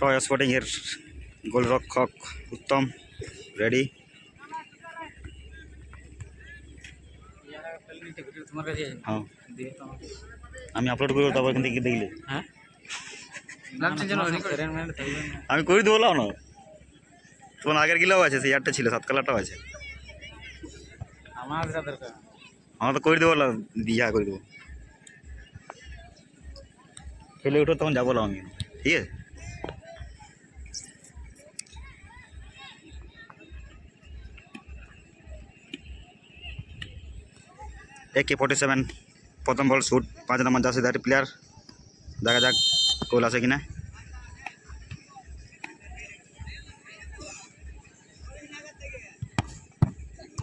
Royal sporting এর গোলরক্ষক উত্তম ready. হ্যাঁ আমি আপলোড করবো, তারপর এখান থেকে দেখলে আমি করে দেবো না। তোমার আগের গিলাও আছে, সেই আটটা ছিল, 7 কালারটাও আছে। আমার তো করে দেবো, বিয়া করে দেবো। খেলে উঠো তখন যাবো আমি, ঠিক আছে। AK-47 প্রথম বল শুট, 5 নম্বর জার্সিধারী প্লেয়ার। দেখা যাক গোল আছে কিনা।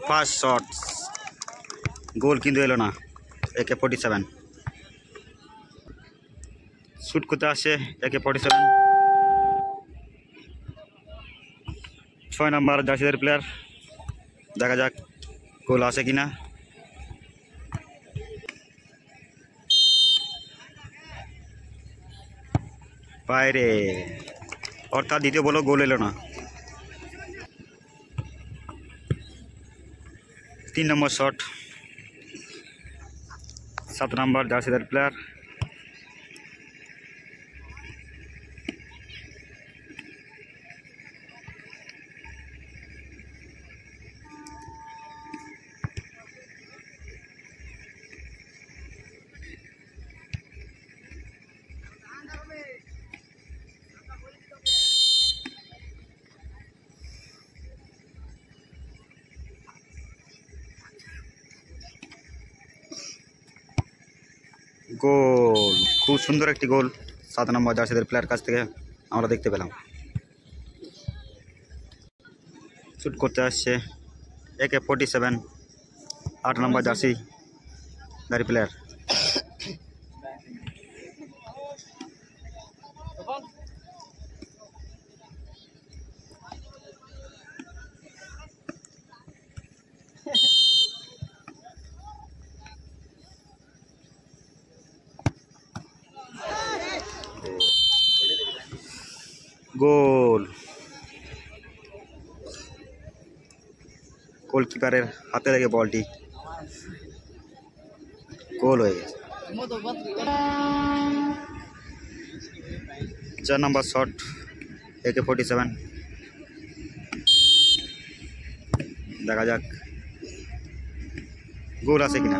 ফার্স্ট শট, গোল কিন্তু এলো না। AK-47 শুট করতে আসছে। AK-47 6 নম্বর জার্সিধারী প্লেয়ার। দেখা যাক গোল আছে কিনা। বাইরে, অর্থাৎ দ্বিতীয় বলও গোল এলো না। 3 নম্বর শট, 7 নম্বর জার্সিধারী প্লেয়ার। গোল, খুব সুন্দর একটি গোল 7 নম্বর জার্সিধারী প্লেয়ার কাছ থেকে আমরা দেখতে পেলাম। শুট করতে আসছে AK-47 8 নম্বর জার্সিধারী প্লেয়ার। গোল, গোলকিপারের হাতে লেগে বলটি গোল হয়ে গেছে। 4 নম্বর শট, AK-47। দেখা যাক গোল আছে কিনা।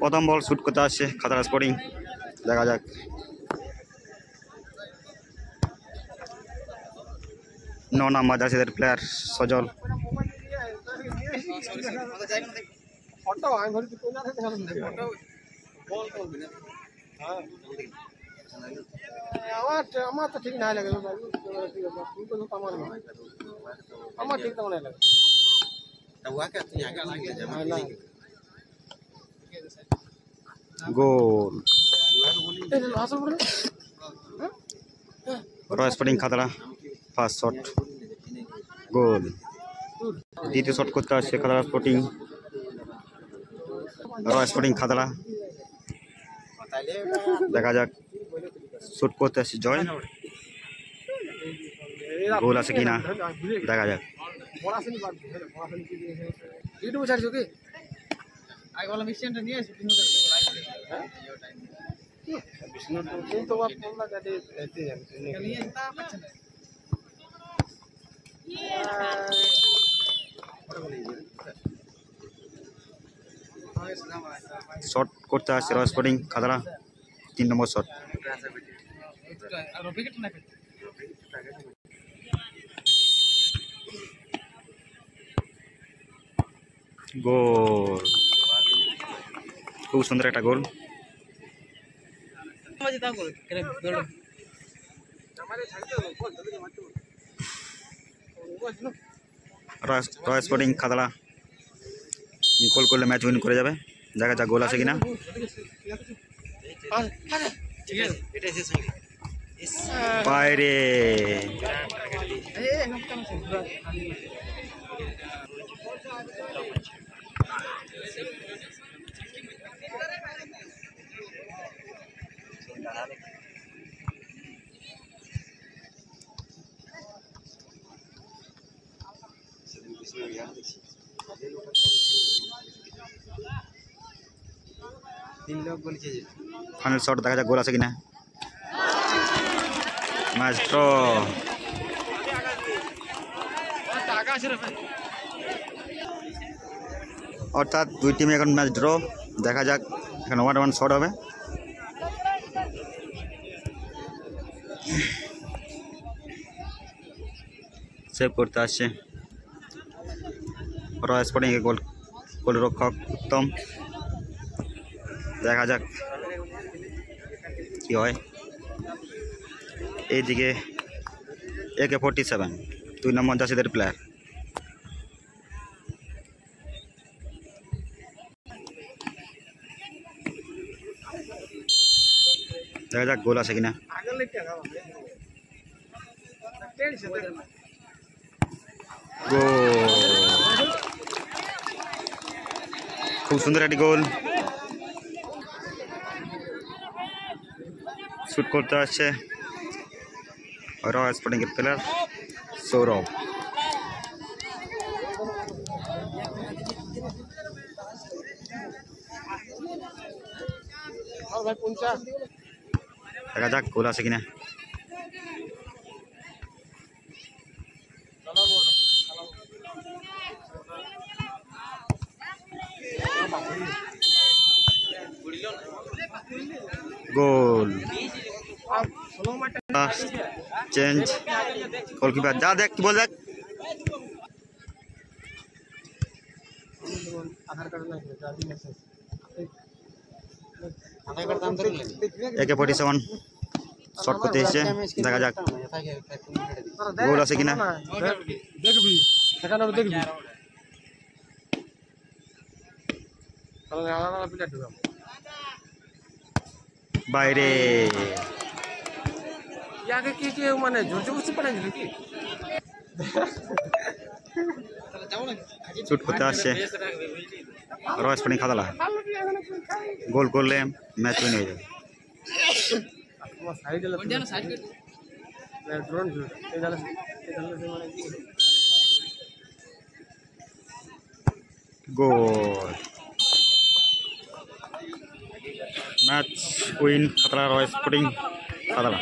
প্রথম বল শুট করতে আসছে খাতড়া স্পোর্টিং। দেখা যাক। 9 নম্বর জার্সিধারী প্লেয়ার সজল। আমার তো ঠিক নাই লাগে, আমার ঠিক তেমন লাগে। Goal, Royal Sporting Khatra first shot, goal. দ্বিতীয় শট করতে আসছে Khatra Sporting, Royal Sporting Khatra. দেখা যাক শুট করতে আসছে জয়, গোল আছে কিনা দেখা যাক। শট করতে আসছে রয়্যাল স্পোর্টিং খাতড়া 3 নম্বর শট। গোল, খুব সুন্দর একটা গোল। রয়্যাল স্পোর্টিং খাতড়া গোল করলে ম্যাচ উইন করে যাবে। দেখা যাক গোল আছে কিনা। বাইরে ফাইনাল শট দেখা যাক গোল আছে কিনা ম্যাচ ড্র অর্থাৎ দুই টিমে এখন ম্যাচ ড্র দেখা যাক এখন 1-1 শট হবে সেভ করতে আসছে রয়্যাল স্পোর্টিং এর গোলরক্ষক উত্তম দেখা যাক কি হয় এইদিকে AK-47 2 নম্বর জার্সিদের প্লেয়ার দেখা যাক গোল আছে কিনা গোল খুব সুন্দর একটি গোল শুট করতে আসছে রয়্যাল স্পোর্টিং এর প্লেয়ার সৌরভ দেখা যাক গোল আছে কিনা গোল চেঞ্জ গোলকিপার যা দেখ কি বল দেখ AK-47 শট করতে এসছে দেখা যাক গোল আছে কিনা দেখবি সেখানে দেখবি বাইরে ইয়াকে কি কি মানে জোর জবরদস্তি পাঠাই দিল কি শুট করতে আসছে রয়্যাল স্পোর্টিং খাদালা গোল করলে ম্যাচ উইন হয়ে যাবে ড্রোন goal match win Khatra Royal Sporting Khatra